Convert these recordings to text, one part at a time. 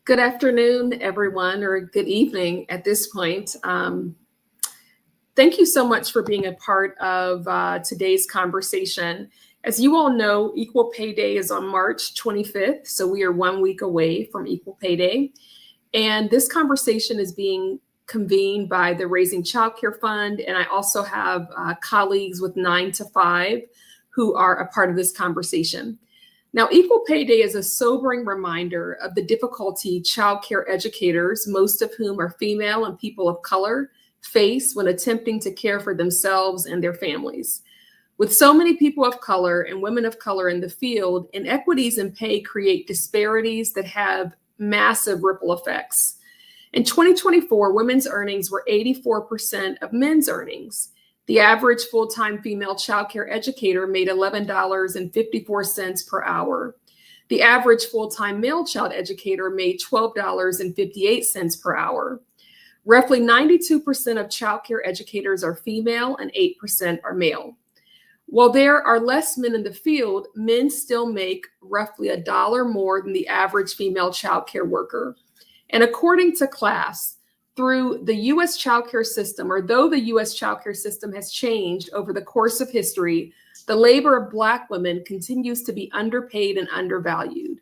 Good afternoon, everyone, or good evening at this point. Thank you so much for being a part of today's conversation. As you all know, Equal Pay Day is on March 25th, so we are 1 week away from Equal Pay Day. And this conversation is being convened by the Raising Childcare Fund, and I also have colleagues with 9 to 5 who are a part of this conversation. Now, Equal Pay Day is a sobering reminder of the difficulty childcare educators, most of whom are female and people of color, face when attempting to care for themselves and their families. With so many people of color and women of color in the field, inequities in pay create disparities that have massive ripple effects. In 2024, women's earnings were 84% of men's earnings. The average full-time female childcare educator made $11.54 per hour. The average full-time male child educator made $12.58 per hour. Roughly 92% of childcare educators are female and 8% are male. While there are less men in the field, men still make roughly $1 more than the average female childcare worker. And according to CLAS, through the U.S. childcare system, or though the U.S. childcare system has changed over the course of history, the labor of Black women continues to be underpaid and undervalued.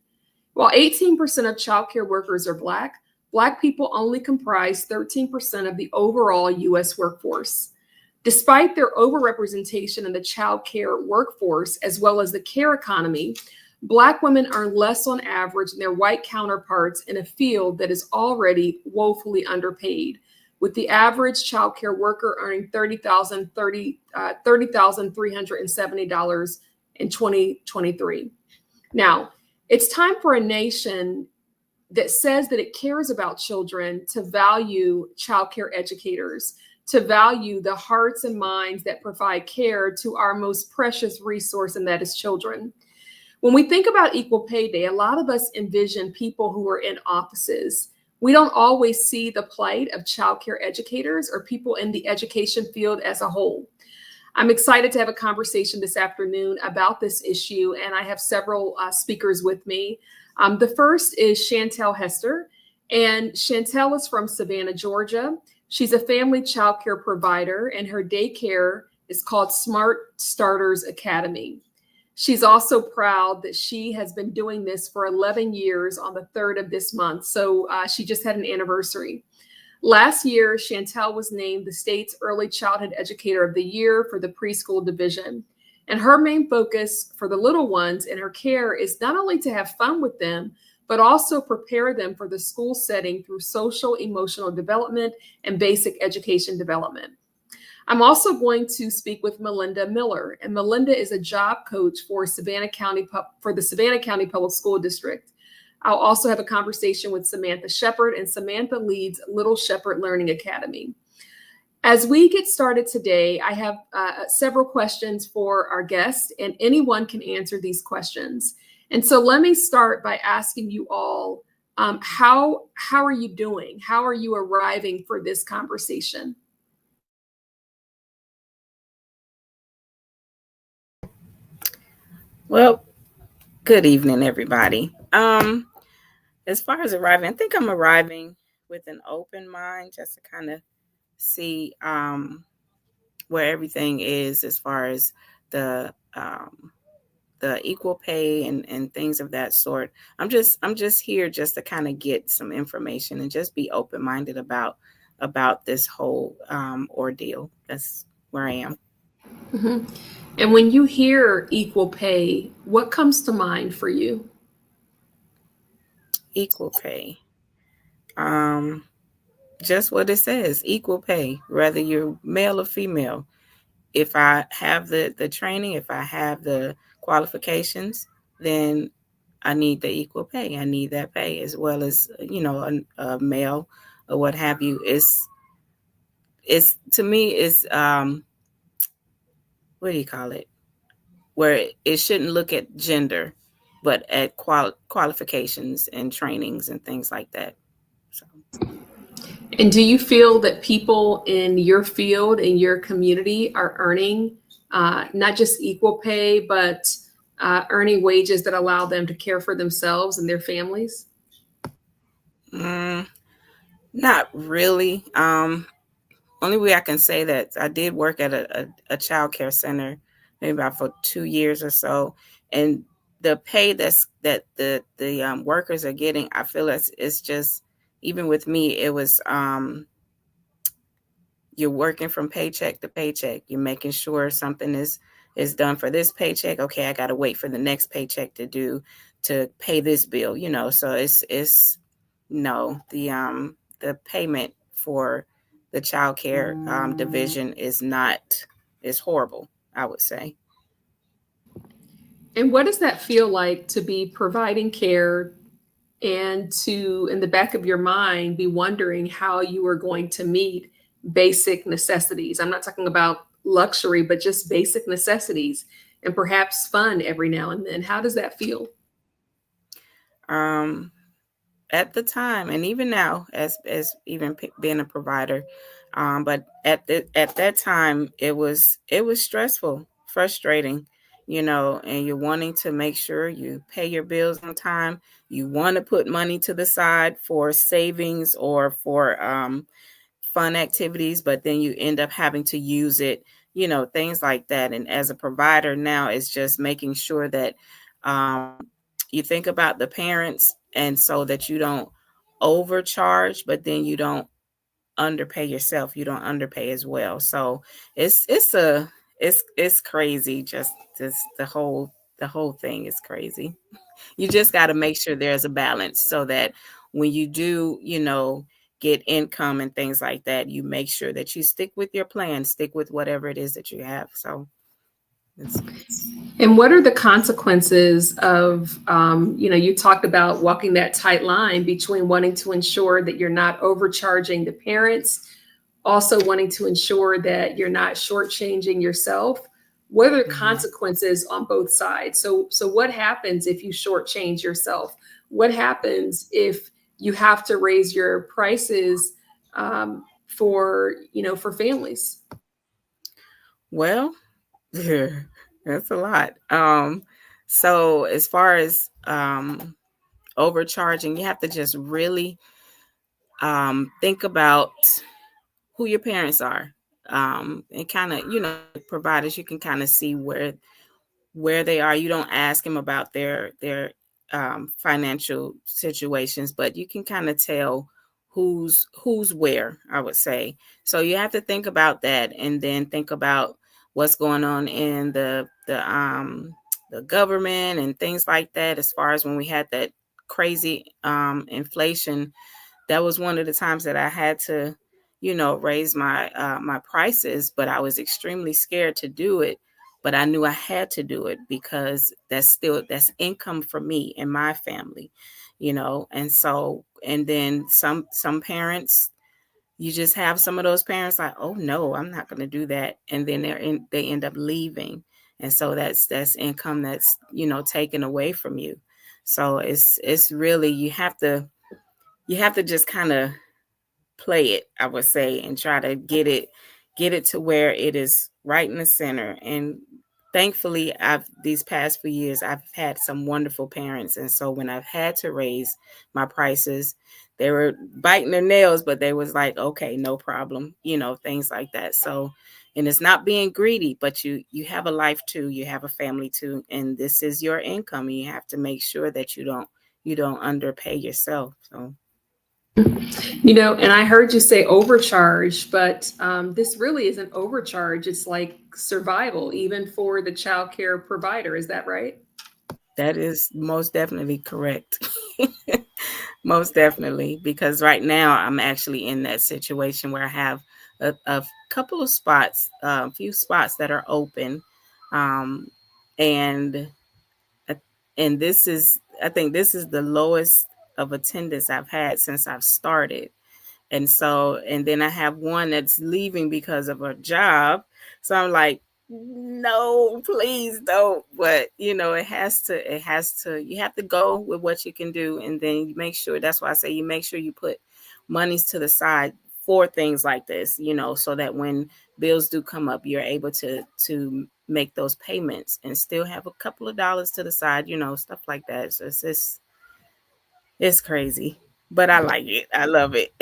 While 18% of childcare workers are Black people only comprise 13% of the overall U.S. workforce. Despite their overrepresentation in the childcare workforce, as well as the care economy, Black women earn less on average than their white counterparts in a field that is already woefully underpaid, with the average childcare worker earning $30,370 in 2023. Now, it's time for a nation that says that it cares about children to value childcare educators, to value the hearts and minds that provide care to our most precious resource, and that is children. When we think about Equal Pay Day, a lot of us envision people who are in offices. We don't always see the plight of childcare educators or people in the education field as a whole. I'm excited to have a conversation this afternoon about this issue, and I have several speakers with me. The first is Chantel Hester, and Chantel is from Savannah, Georgia. She's a family childcare provider, and her daycare is called Smart Starters Academy. She's also proud that she has been doing this for 11 years on the 3rd of this month. So she just had an anniversary. Last year, Chantel was named the state's Early Childhood Educator of the Year for the preschool division. And her main focus for the little ones in her care is not only to have fun with them, but also prepare them for the school setting through social, emotional development and basic education development. I'm also going to speak with Melinda Miller, and Melinda is a job coach for the Savannah County Public School District. I'll also have a conversation with Samantha Shepard, and Samantha leads Little Shepherd Learning Academy. As we get started today, I have several questions for our guests, and anyone can answer these questions. And so let me start by asking you all, how are you doing? How are you arriving for this conversation? Well, good evening, everybody. As far as arriving, I think I'm arriving with an open mind just to kind of see where everything is as far as the equal pay and things of that sort. I'm just here just to kind of get some information and just be open-minded about this whole ordeal. That's where I am. Mm-hmm. And when you hear equal pay, what comes to mind for you? Equal pay. Just what it says, equal pay, whether you're male or female. If I have the training, if I have the qualifications, then I need the equal pay. I need that pay as well as, a male or what have you. It's to me, it's, what do you call it? Where it shouldn't look at gender, but at qualifications and trainings and things like that. So. And do you feel that people in your field, in your community, are earning not just equal pay, but earning wages that allow them to care for themselves and their families? Mm, not really. Only way I can say that I did work at a child care center maybe about for 2 years or so, and the pay that the workers are getting, I feel it's just, even with me, it was you're working from paycheck to paycheck. You're making sure something is done for this paycheck. Okay, I got to wait for the next paycheck to pay this bill. So it's no, the payment for the child care division is horrible, I would say. And what does that feel like to be providing care and to, in the back of your mind, be wondering how you are going to meet basic necessities? I'm not talking about luxury, but just basic necessities and perhaps fun every now and then. How does that feel? Um, at the time, and even now, as even being a provider, but at that time, it was stressful, frustrating, and you're wanting to make sure you pay your bills on time. You want to put money to the side for savings or for fun activities, but then you end up having to use it, things like that. And as a provider now, it's just making sure that you think about the parents, and so that you don't overcharge, but then you don't underpay yourself. You don't underpay as well. So it's crazy. Just the whole thing is crazy. You just got to make sure there's a balance, so that when you do, get income and things like that, you make sure that you stick with your plan, stick with whatever it is that you have. So it's And what are the consequences of, you talked about walking that tight line between wanting to ensure that you're not overcharging the parents, also wanting to ensure that you're not shortchanging yourself. What are the Mhm. consequences on both sides? So what happens if you shortchange yourself? What happens if you have to raise your prices for families? Well, that's a lot. So as far as overcharging, you have to just really think about who your parents are, and kind of, providers. You can kind of see where they are. You don't ask them about their financial situations, but you can kind of tell who's where, I would say. So you have to think about that, and then think about what's going on in the government and things like that. As far as when we had that crazy inflation, that was one of the times that I had to, raise my prices, but I was extremely scared to do it. But I knew I had to do it because that's income for me and my family, And so, and then some parents, you just have some of those parents like, oh no, I'm not going to do that, and then they end up leaving, and so that's income that's taken away from you. So it's really, you have to just kind of play it, I would say, and try to get it to where it is right in the center. And thankfully, I've these past few years I've had some wonderful parents, and so when I've had to raise my prices, they were biting their nails, but they was like, okay, no problem, things like that. So, and it's not being greedy, but you have a life too, you have a family too, and this is your income, and you have to make sure that you don't underpay yourself. So And I heard you say overcharge, but this really isn't overcharge. It's like survival, even for the child care provider. Is that right? that is most definitely correct. Most definitely, because right now I'm actually in that situation where I have a couple of spots, a few spots that are open, um, and and I think this is the lowest of attendance I've had since I've started. And so, and then I have one that's leaving because of a job. So I'm like, no, please don't. But you have to go with what you can do. And then you make sure, that's why I say you make sure you put monies to the side for things like this, so that when bills do come up, you're able to make those payments and still have a couple of dollars to the side, stuff like that. So it's crazy. but I like it. I love it.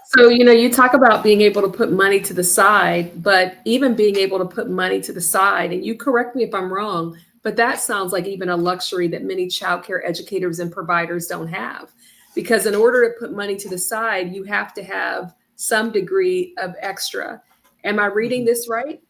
So, you talk about being able to put money to the side, but even being able to put money to the side, and you correct me if I'm wrong, but that sounds like even a luxury that many childcare educators and providers don't have. Because in order to put money to the side, you have to have some degree of extra. Am I reading this right?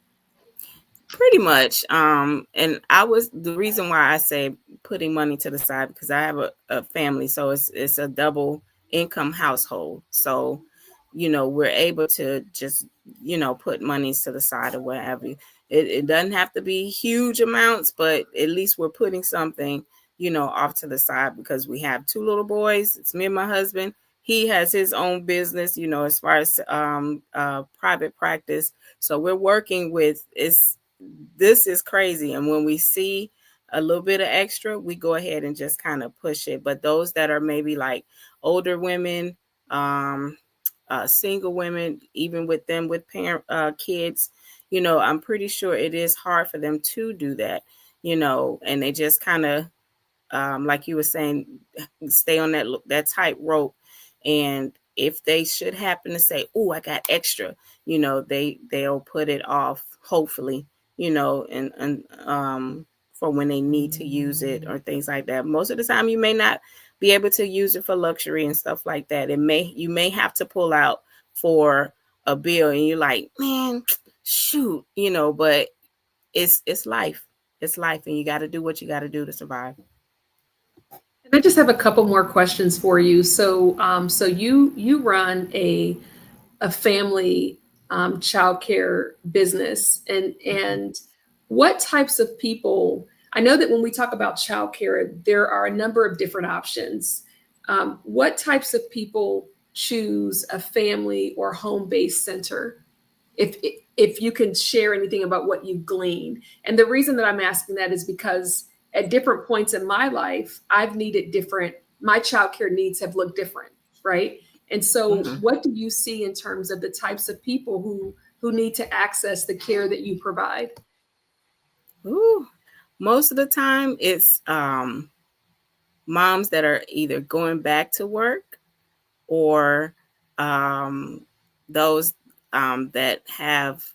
Pretty much. And I was the reason why I say putting money to the side because I have a family, so it's a double income household. So, we're able to just, put monies to the side or whatever. It doesn't have to be huge amounts, but at least we're putting something, off to the side because we have two little boys. It's me and my husband. He has his own business, as far as private practice. So we're working with this is crazy. And when we see a little bit of extra, we go ahead and just kind of push it. But those that are maybe like older women, single women, even with them with parent kids, I'm pretty sure it is hard for them to do that, and they just kind of like you were saying, stay on that tight rope. And if they should happen to say, "Oh, I got extra," they'll put it off, hopefully, and for when they need to use it or things like that. Most of the time, you may not be able to use it for luxury and stuff like that. You may have to pull out for a bill, and you're like, "Man, shoot," but it's life. It's life, and you got to do what you got to do to survive. And I just have a couple more questions for you. So you run a family childcare business, and what types of people? I know that when we talk about childcare, there are a number of different options. What types of people choose a family or home-based center? If if you can share anything about what you've gleaned. And the reason that I'm asking that is because at different points in my life, I've needed different, my childcare needs have looked different, right? And so Mhm. what do you see in terms of the types of people who need to access the care that you provide? Ooh, most of the time it's moms that are either going back to work or um, those that have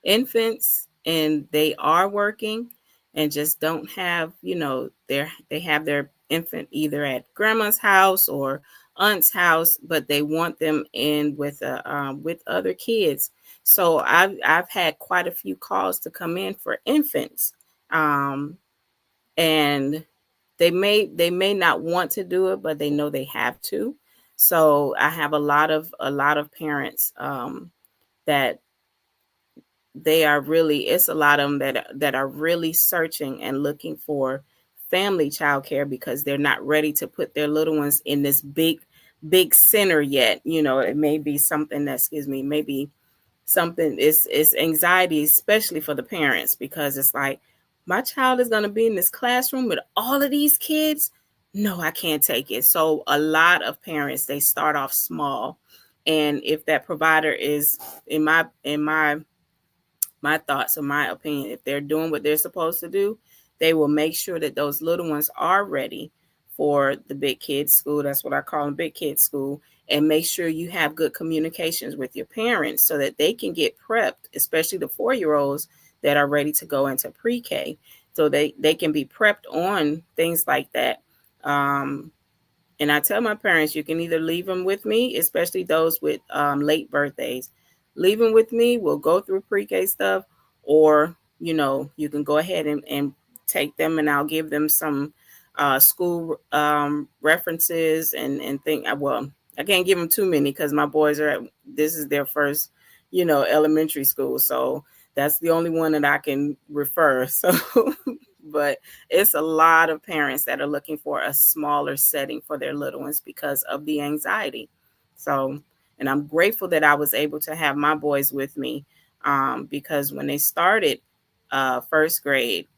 infants and they are working and just don't have, they have their infant either at grandma's house or aunt's house, but they want them in with other kids. So I've had quite a few calls to come in for infants, um, and they may not want to do it, but they know they have to. So I have a lot of parents that they are really, it's a lot of them that are really searching and looking for family childcare because they're not ready to put their little ones in this big center yet. It may be something that, excuse me, maybe something is anxiety, especially for the parents, because it's like, my child is going to be in this classroom with all of these kids. No, I can't take it. So a lot of parents, they start off small, and if that provider is, in my thoughts or my opinion, if they're doing what they're supposed to do, they will make sure that those little ones are ready for the big kids school. That's what I call them, big kids school. And make sure you have good communications with your parents so that they can get prepped, especially the 4-year olds that are ready to go into pre-K. So they can be prepped on things like that. And I tell my parents, you can either leave them with me, especially those with late birthdays. Leave them with me. We'll go through pre-K stuff, or you can go ahead and take them, and I'll give them some school references and think. Well, I can't give them too many because my boys are this is their first, elementary school, so that's the only one that I can refer. So, but it's a lot of parents that are looking for a smaller setting for their little ones because of the anxiety. So, and I'm grateful that I was able to have my boys with me, because when they started first grade,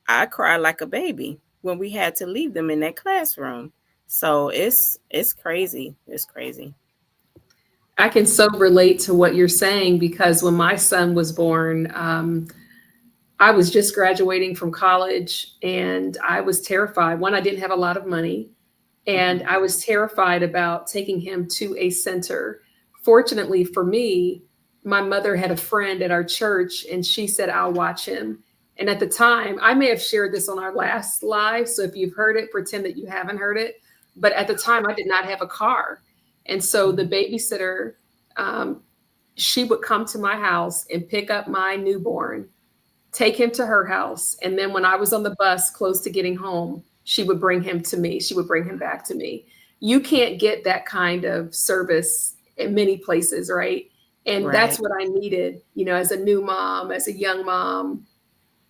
I cried like a baby when we had to leave them in that classroom. So it's crazy. It's crazy. I can so relate to what you're saying because when my son was born, I was just graduating from college and I was terrified. One, I didn't have a lot of money. And Mhm. I was terrified about taking him to a center. Fortunately for me, my mother had a friend at our church and she said, I'll watch him. And at the time, I may have shared this on our last live. So if you've heard it, pretend that you haven't heard it. But at the time, I did not have a car. And so the Mhm. babysitter, um, she would come to my house and pick up my newborn, take him to her house. And then when I was on the bus close to getting home, she would bring him to me. She would bring him back to me. You can't get that kind of service in many places, right? And that's Right. what I needed, as a new mom, as a young mom.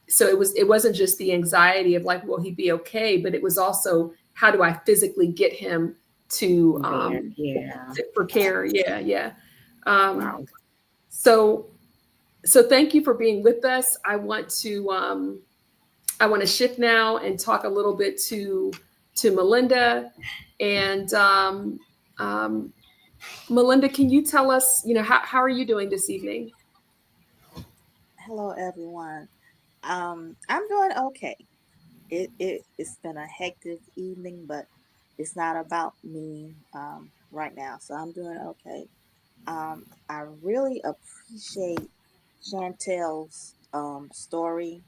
So it wasn't just the anxiety of like, will he be okay? But it was also, how do I physically get him to There. Yeah. for care? Yeah, yeah. Um, Wow. so thank you for being with us. I want to shift now and talk a little bit to Melinda. And um, Melinda, can you tell us, how are you doing this evening? Hello, everyone. I'm doing okay. It's been a hectic evening, but it's not about me right now, so I'm doing okay. I really appreciate Chantel's story.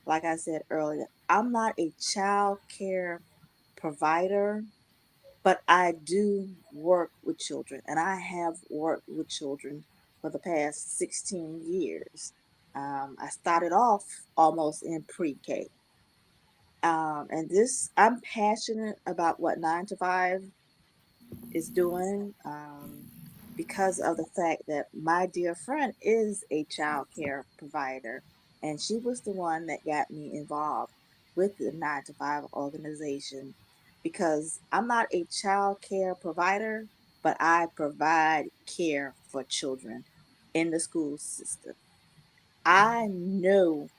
Like I said earlier, I'm not a child care provider, but I do work with children, and I have worked with children for the past 16 years. I started off almost in pre-K. And this, I'm passionate about what 9 to 5 is doing because of the fact that my dear friend is a child care provider, and she was the one that got me involved with the 9 to 5 organization because I'm not a child care provider, but I provide care for children in the school system. I know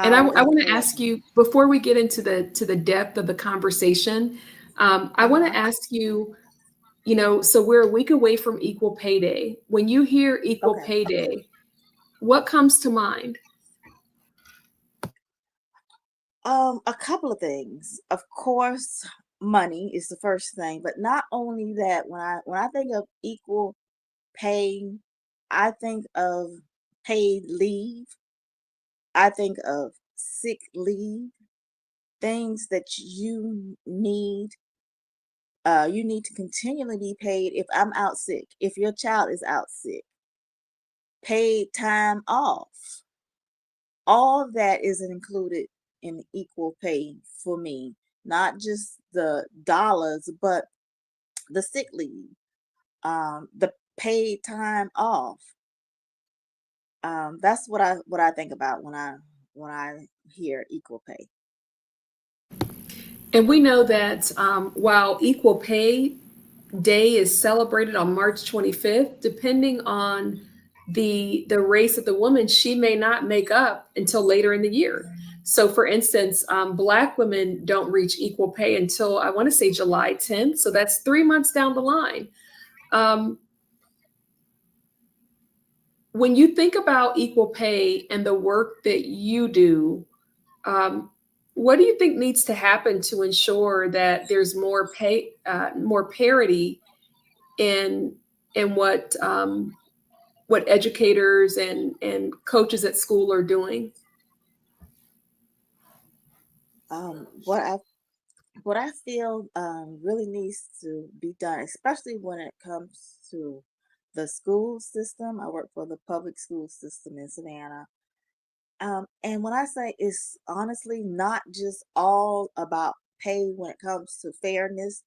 And I, how I want to ask important. you, before we get into the depth of the conversation, I Uh want to huh. ask you, so we're a week away from equal pay day. When you hear equal Okay. pay day, what comes to mind? A couple of things. Of course, money is the first thing, but not only that, when I think of equal pay, I think of paid leave. I think of sick leave, things that you need to continually be paid if I'm out sick, if your child is out sick, paid time off. All that is included in equal pay for me, not just the dollars, but the sick leave, the paid time off. That's what I think about when I hear equal pay. And we know that while equal pay day is celebrated on March 25th, depending on the race of the woman, she may not make up until later in the year. So, for instance, Black women don't reach equal pay until I want to say July 10th. So that's 3 months down the line. Um, when you think about equal pay and the work that you do, um, what do you think needs to happen to ensure that there's more parity in what educators and coaches at school are doing? What I feel really needs to be done, especially when it comes to the school system. I work for the public school system in Savannah. And when I say it's honestly not just all about pay when it comes to fairness,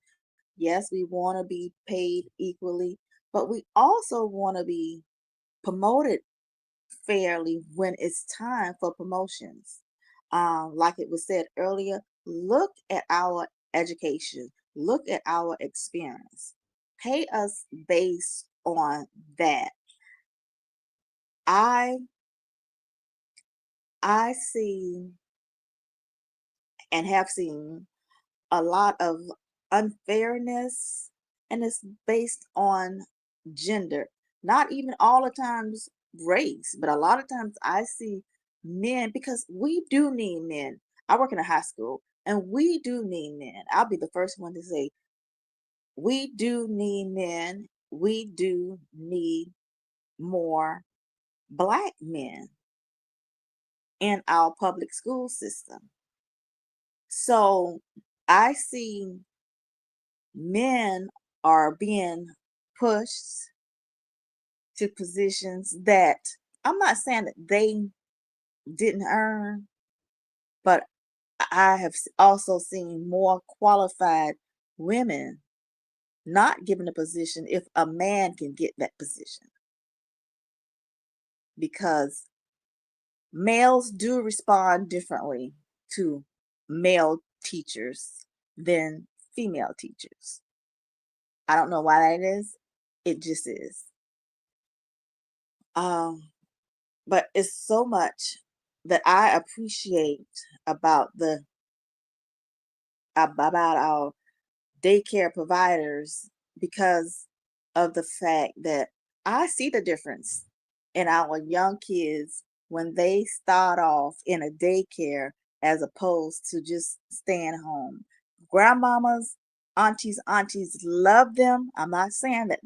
yes, we want to be paid equally, but we also want to be promoted fairly when it's time for promotions. Like it was said earlier, look at our education, look at our experience, pay us based on that. I I see and have seen a lot of unfairness, and it's based on gender, not even all the times race, but a lot of times I see men, because we do need men. I work in a high school and we do need men. I'll be the first one to say we do need men. We do need more Black men in our public school system. So I see men are being pushed to positions that I'm not saying that they didn't earn, but I have also seen more qualified women not given a position if a man can get that position, because males do respond differently to male teachers than female teachers. I don't know why that is. It just is. Um, but it's so much that I appreciate about the about our daycare providers, because of the fact that I see the difference in our young kids when they start off in a daycare as opposed to just staying home. Grandmamas, aunties love them. I'm not saying that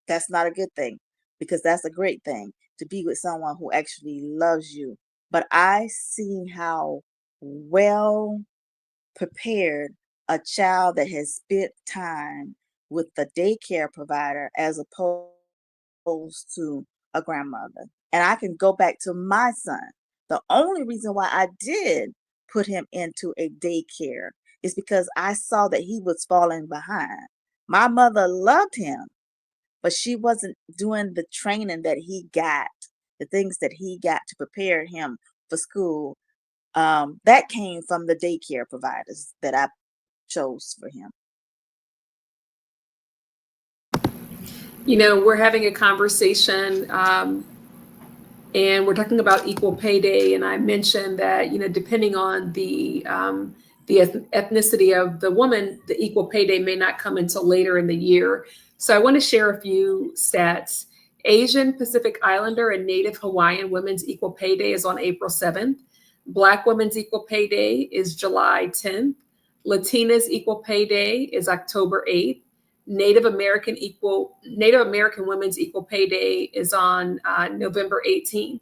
that's not a good thing, because that's a great thing to be with someone who actually loves you. But I see how well prepared a child that has spent time with the daycare provider as opposed to a grandmother. And I can go back to my son. The only reason why I did put him into a daycare is because I saw that he was falling behind. My mother loved him, but she wasn't doing the training that he got, the things that he got to prepare him for school. That came from the daycare providers that I chose for him. We're having a conversation, and we're talking about equal pay day. And I mentioned that, depending on the ethnicity of the woman, the equal pay day may not come until later in the year. So I want to share a few stats. Asian Pacific Islander and Native Hawaiian women's equal pay day is on April 7th. Black women's equal pay day is July 10th. Latinas equal pay day is October 8th. Native American women's equal pay day is on November 18th.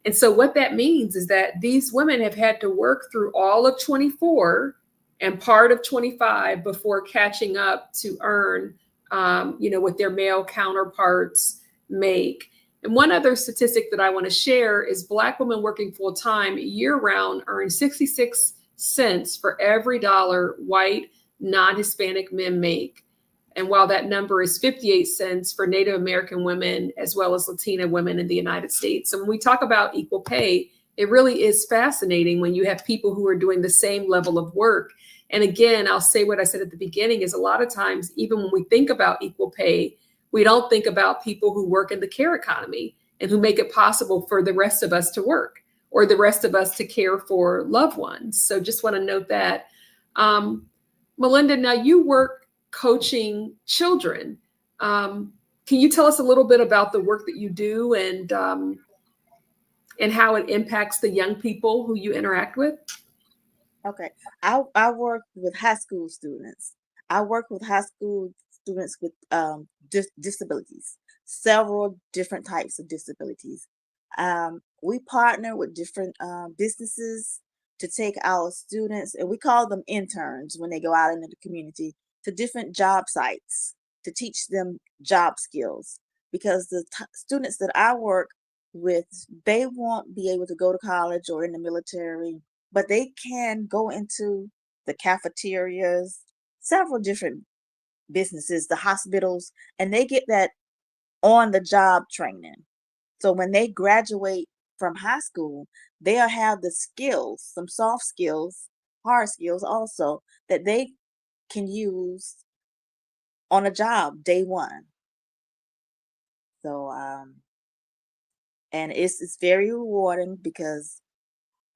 And so what that means is that these women have had to work through all of 24 and part of 25 before catching up to earn, what their male counterparts make. And one other statistic that I want to share is Black women working full time year round earn 66 cents for every dollar white non-Hispanic men make. And while that number is 58 cents for Native American women as well as Latina women in the United States. So when we talk about equal pay, it really is fascinating when you have people who are doing the same level of work. And again, I'll say what I said at the beginning is a lot of times, even when we think about equal pay, we don't think about people who work in the care economy and who make it possible for the rest of us to work or the rest of us to care for loved ones. So just want to note that. Melinda, now you work coaching children. Can you tell us a little bit about the work that you do and how it impacts the young people who you interact with? Okay. I work with high school students. I work with high school students with disabilities, several different types of disabilities. We partner with different businesses to take our students, and we call them interns when they go out into the community, to different job sites to teach them job skills. Because the students that I work with, they won't be able to go to college or in the military, but they can go into the cafeterias, several different businesses, the hospitals, and they get that on the job training. So when they graduate from high school, they'll have the skills, some soft skills, hard skills also, that they can use on a job day one. So and it's very rewarding because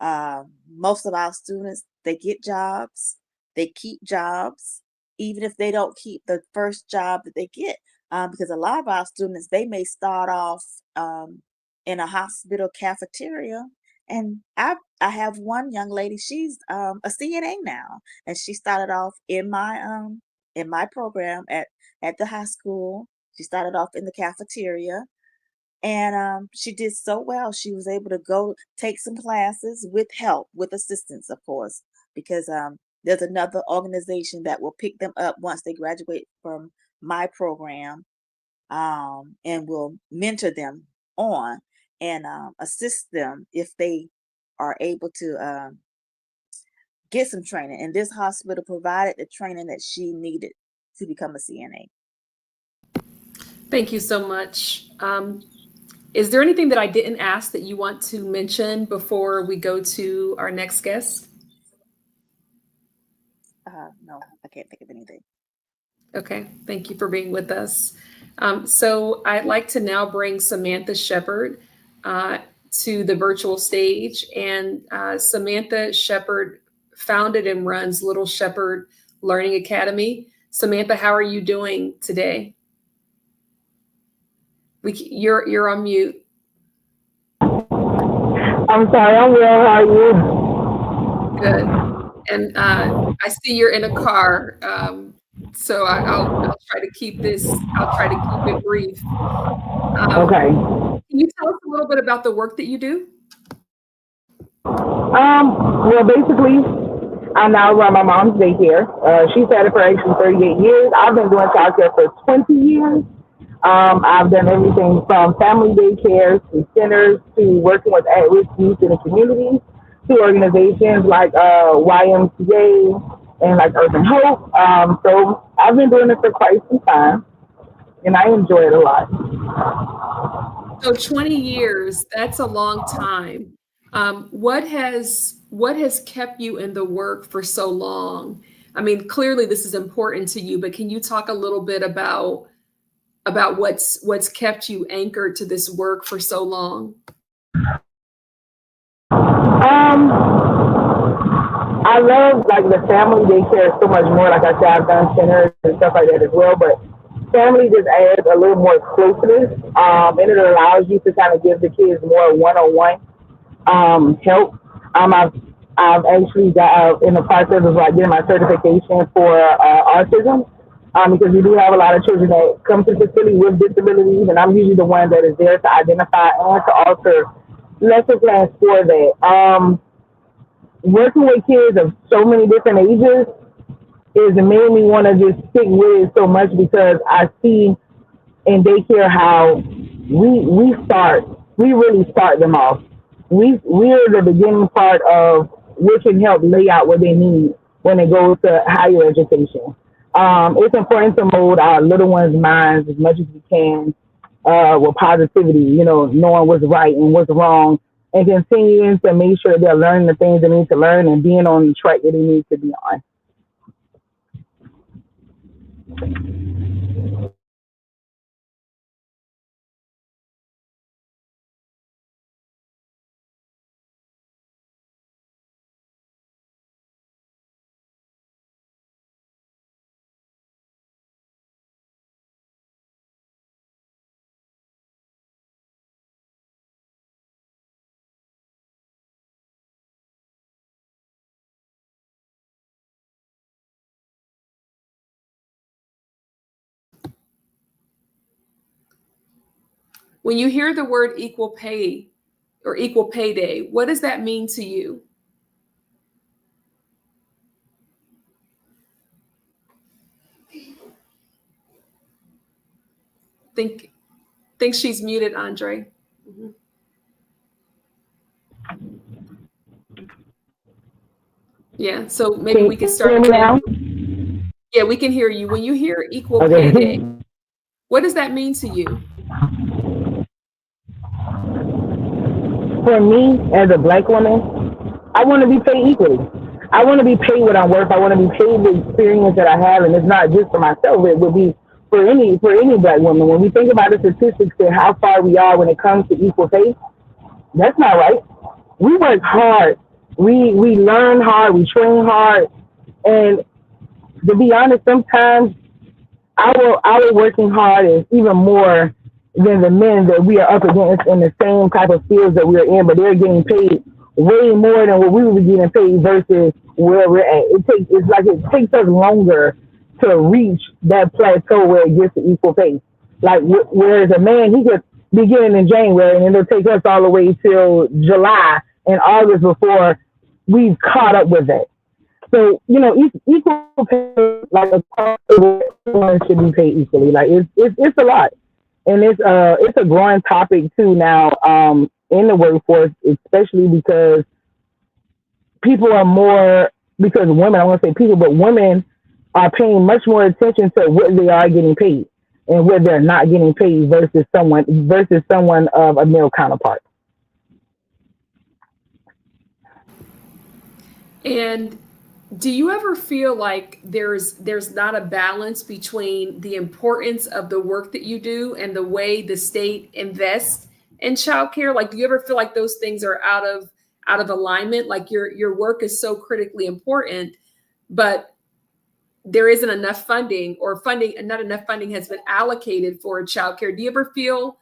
most of our students, they get jobs, they keep jobs, even if they don't keep the first job that they get. Because a lot of our students, they may start off in a hospital cafeteria. And I have one young lady, she's a CNA now, and she started off in my in my program at the high school. She started off in the cafeteria, and she did so well. She was able to go take some classes with help, with assistance, of course, because there's another organization that will pick them up once they graduate from my program, and will mentor them on and assist them if they are able to get some training. And this hospital provided the training that she needed to become a CNA. Thank you so much. Is there anything that I didn't ask that you want to mention before we go to our next guest? No, I can't think of anything. Okay, thank you for being with us. So I'd like to now bring Samantha Shepard to the virtual stage. And Samantha Shepard founded and runs Little Shepherd Learning Academy. Samantha, how are you doing today? You're on mute. I'm sorry, I'm well. How are you? Good. And I see you're in a car, so I'll try to keep this. I'll try to keep it brief. Okay. Can you tell us a little bit about the work that you do? Well, basically, I now run my mom's daycare. She's had it for actually 38 years. I've been doing childcare for 20 years. I've done everything from family daycares to centers to working with at-risk youth in the community to organizations like YMCA and like Urban Hope. So I've been doing it for quite some time, and I enjoy it a lot. So 20 years, that's a long time. What has kept you in the work for so long? I mean, clearly this is important to you, but can you talk a little bit about what's kept you anchored to this work for so long? I love like the family daycare so much more. Like I said, I've done centers and stuff like that as well, but family just adds a little more closeness, and it allows you to kind of give the kids more one-on-one help. I've actually got in the process of like getting my certification for autism, because we do have a lot of children that come to the facility with disabilities, and I'm usually the one that is there to identify and to alter lesson plans for that. Working with kids of so many different ages is made me want to just stick with it so much, because I see in daycare how we really start them off. We're the beginning part of what can help lay out what they need when they go to higher education. It's important to mold our little ones' minds as much as we can with positivity, knowing what's right and what's wrong, and continuing to make sure they're learning the things they need to learn and being on the track that they need to be on. When you hear the word equal pay or equal pay day, what does that mean to you? Think she's muted, Andre. Mm-hmm. Yeah, so maybe we can start again. Yeah, we can hear you. When you hear equal pay day, what does that mean to you? For me, as a Black woman, I want to be paid equally. I want to be paid what I'm worth. I want to be paid the experience that I have, and it's not just for myself. It would be for any Black woman. When we think about the statistics and how far we are when it comes to equal pay, that's not right. We work hard. We learn hard. We train hard, and to be honest, sometimes our working hard is even more than the men that we are up against in the same type of fields that we're in, but they're getting paid way more than what we would be getting paid versus where we're at. It takes us longer to reach that plateau where it gets to equal pay. Like whereas a man, he could begin in January and it'll take us all the way till July and August before we've caught up with that. So, equal pay, like across the board, everyone should be paid equally. Like it's a lot, and it's a growing topic too now in the workforce, especially because people are more because women. I want to say people, but women are paying much more attention to what they are getting paid and what they're not getting paid versus someone of a male counterpart. And do you ever feel like there's not a balance between the importance of the work that you do and the way the state invests in childcare? Like, do you ever feel like those things are out of alignment? Like your work is so critically important, but there isn't enough funding, or not enough funding has been allocated for childcare. Do you ever feel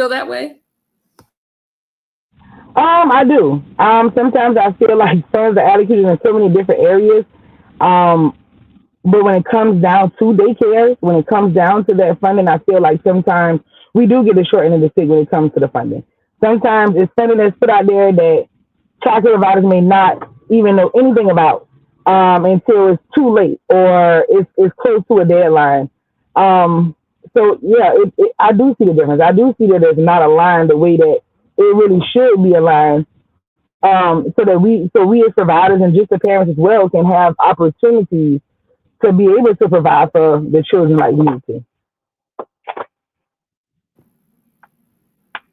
that way? I do. Sometimes I feel like funds are allocated in so many different areas. But when it comes down to daycare, when it comes down to that funding, I feel like sometimes we do get the short end of the stick when it comes to the funding. Sometimes it's funding that's put out there that childcare providers may not even know anything about until it's too late or it's close to a deadline. So yeah, I do see the difference. I do see that it's not aligned the way that it really should be aligned, so we as providers and just the parents as well can have opportunities to be able to provide for the children like we need to.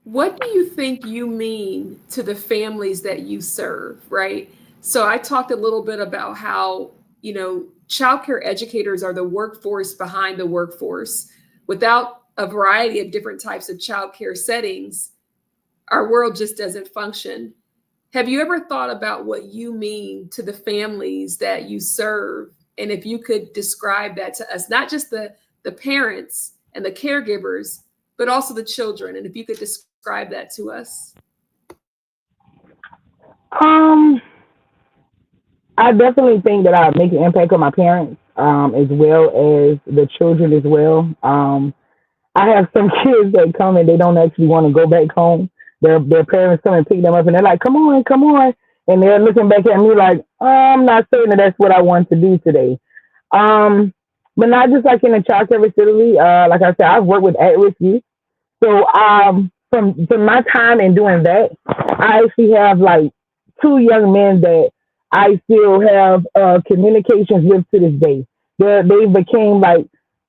What do you think you mean to the families that you serve, right? So I talked a little bit about how, childcare educators are the workforce behind the workforce. Without a variety of different types of childcare settings, our world just doesn't function. Have you ever thought about what you mean to the families that you serve? And if you could describe that to us, not just the parents and the caregivers, but also the children. And if you could describe that to us. I definitely think that I make an impact on my parents, as well as the children as well. I have some kids that come and they don't actually want to go back home. Their parents come and pick them up and they're like, come on. And they're looking back at me like, I'm not certain that that's what I want to do today. But not just like in a child care facility. Like I said, I've worked with at-risk youth. So from my time in doing that, I actually have like 2 young men that I still have communications with to this day. They became like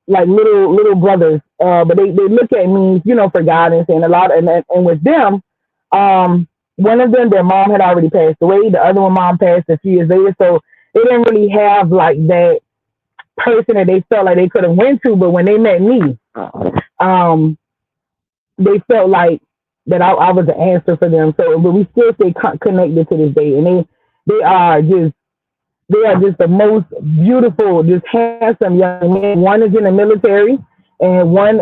little brothers. But they look at me, for guidance and a lot. And with them, one of them, their mom had already passed away. The other one, mom passed a few years later. So they didn't really have like that person that they felt like they could have went to. But when they met me, they felt like that I was the answer for them. So, but we still stay connected to this day. And they are just the most beautiful, just handsome young men. One is in the military, and one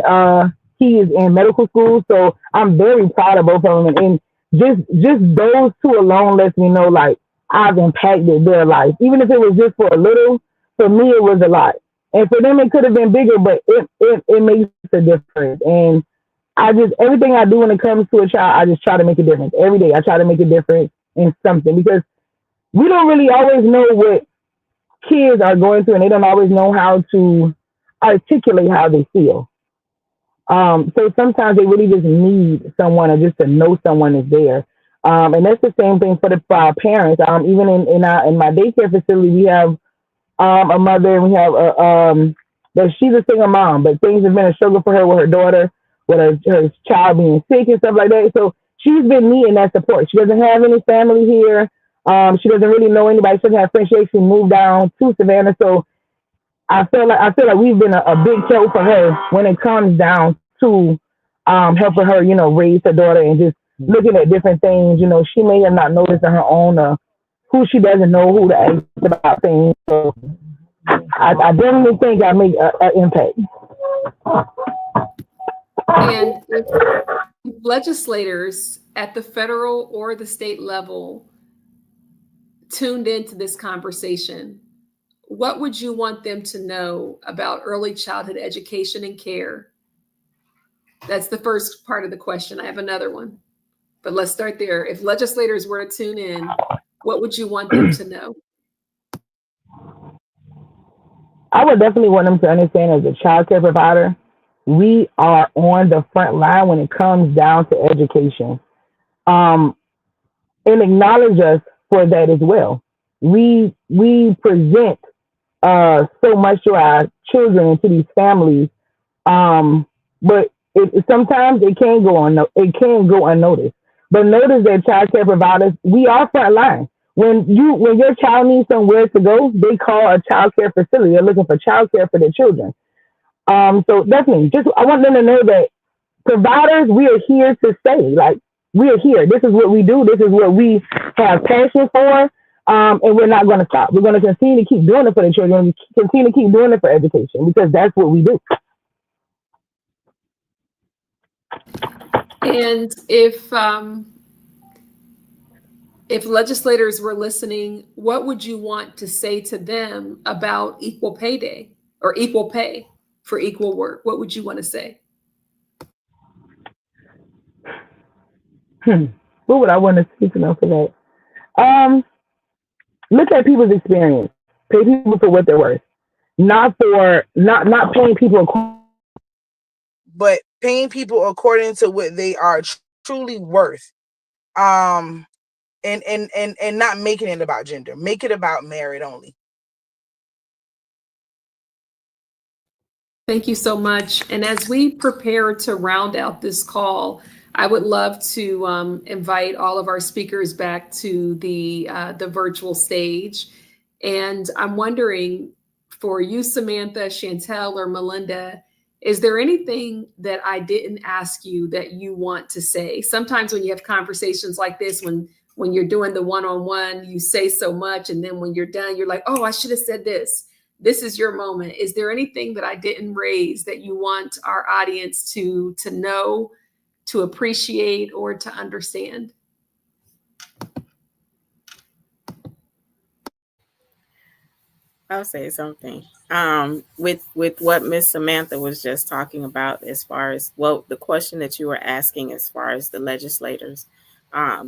he is in medical school. So I'm very proud of both of them. And just those two alone lets me know like I've impacted their life, even if it was just for a little. For me, it was a lot, and for them it could have been bigger, but it makes a difference. And everything I do when it comes to a child, I just try to make a difference every day. I try to make a difference in something because we don't really always know what kids are going through, and they don't always know how to articulate how they feel. So sometimes they really just need someone or just to know someone is there. And that's the same thing for our parents. Even in my daycare facility, we have a mother, and we have that she's a single mom, but things have been a struggle for her with her daughter, with her child being sick and stuff like that. So she's been needing that support. She doesn't have any family here. She doesn't really know anybody. She doesn't have friends. She actually moved down to Savannah. So I feel like we've been a big help for her when it comes down to helping her, raise her daughter and just looking at different things. She may have not noticed on her own who she doesn't know who to ask about things. So I definitely think I make an impact. And if legislators at the federal or the state level tuned into this conversation, what would you want them to know about early childhood education and care? That's the first part of the question. I have another one, but let's start there. If legislators were to tune in, what would you want them to know? I would definitely want them to understand as a child care provider, we are on the front line when it comes down to education. Um, and acknowledge us for that as well. We present so much to our children and to these families, but sometimes it can go unnoticed. But notice that child care providers, we are front line. When your child needs somewhere to go, they call a child care facility. They're looking for child care for their children. So definitely, just I want them to know that providers, we are here to stay. Like, we are here. This is what we do. This is what we have passion for. And we're not going to stop. We're going to continue to keep doing it for the children. Continue to keep doing it for education because that's what we do. And if legislators were listening, what would you want to say to them about equal pay day or equal pay for equal work? What would you want to say? What would I want to speak to them for that? Look at people's experience. Pay people for what they're worth. Not paying people, but paying people according to what they are truly worth. And not making it about gender. Make it about merit only. Thank you so much. And as we prepare to round out this call, I would love to invite all of our speakers back to the virtual stage. And I'm wondering, for you, Samantha, Chantel, or Melinda, is there anything that I didn't ask you that you want to say? Sometimes when you have conversations like this, when you're doing the one-on-one, you say so much, and then when you're done, you're like, oh, I should have said this. This is your moment. Is there anything that I didn't raise that you want our audience to know, to appreciate, or to understand? I'll say something. With what Miss Samantha was just talking about, as far as, well, the question that you were asking as far as the legislators, I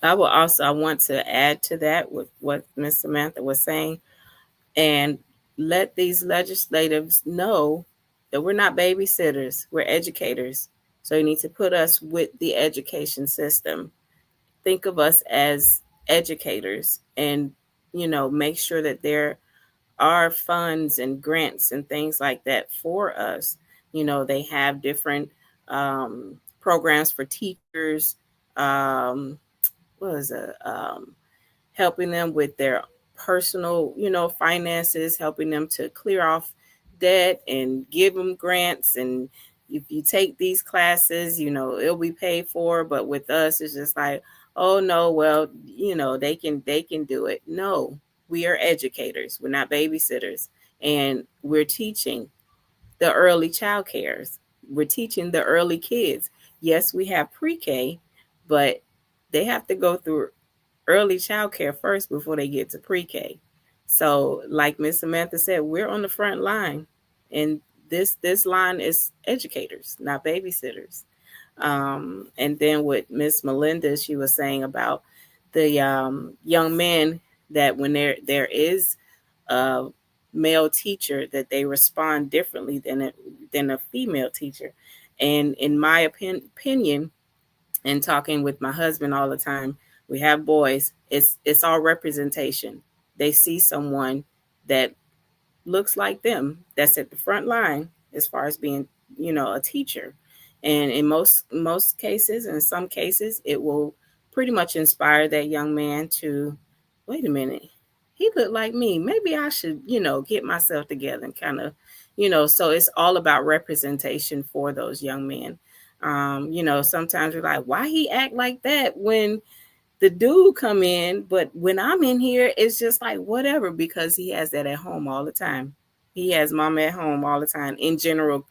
want to add to that with what Miss Samantha was saying, and let these legislators know that we're not babysitters, we're educators. So you need to put us with the education system. Think of us as educators, and make sure that there are funds and grants and things like that for us. They have different programs for teachers. Helping them with their personal, finances, helping them to clear off debt and give them grants. And if you take these classes, it'll be paid for. But with us, it's just like, oh no, well, they can do it. No, we are educators. We're not babysitters. And we're teaching the early child cares. We're teaching the early kids. Yes, we have pre-K, but they have to go through early child care first before they get to pre-K. So like Miss Samantha said, we're on the front line, and this line is educators, not babysitters. And then with Miss Melinda, she was saying about the young men, that when there is a male teacher, that they respond differently than a female teacher. And in my opinion, and talking with my husband all the time, we have boys, it's all representation. They see someone that looks like them, that's at the front line as far as being, a teacher. And in most cases, in some cases, it will pretty much inspire that young man to, wait a minute, he looked like me. Maybe I should, get myself together and kind of, so it's all about representation for those young men. Sometimes we're like, why he act like that when the dude come in, but when I'm in here, it's just like whatever, because he has that at home all the time. He has mama at home all the time. In general,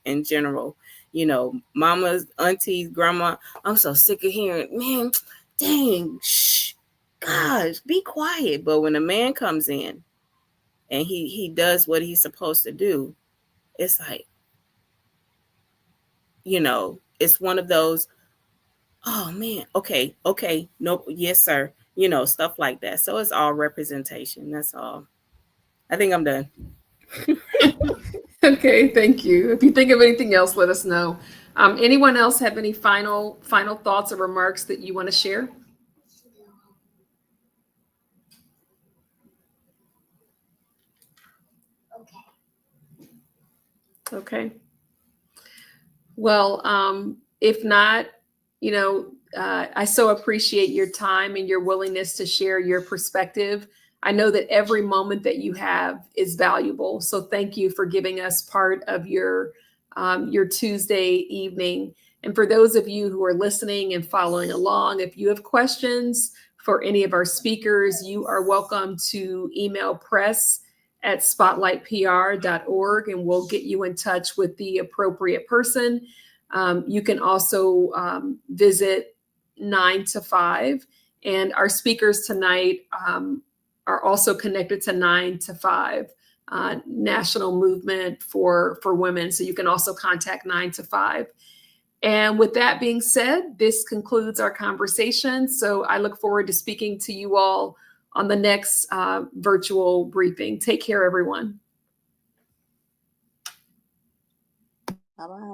mamas, aunties, grandma. I'm so sick of hearing, man, dang, shh, gosh, be quiet. But when a man comes in and he does what he's supposed to do, it's like, it's one of those, oh man, okay, nope, yes sir, stuff like that. So it's all representation. That's all. I think I'm done. Okay, thank you. If you think of anything else, let us know. Anyone else have any final thoughts or remarks that you want to share? Okay. Well, if not, I so appreciate your time and your willingness to share your perspective. I know that every moment that you have is valuable. So thank you for giving us part of your Tuesday evening. And for those of you who are listening and following along, if you have questions for any of our speakers, you are welcome to email press@spotlightpr.org, and we'll get you in touch with the appropriate person. You can also visit 9 to 5, and our speakers tonight are also connected to 9 to 5, national movement for women. So you can also contact 9 to 5. And with that being said, this concludes our conversation. So I look forward to speaking to you all on the next virtual briefing. Take care, everyone. Bye-bye.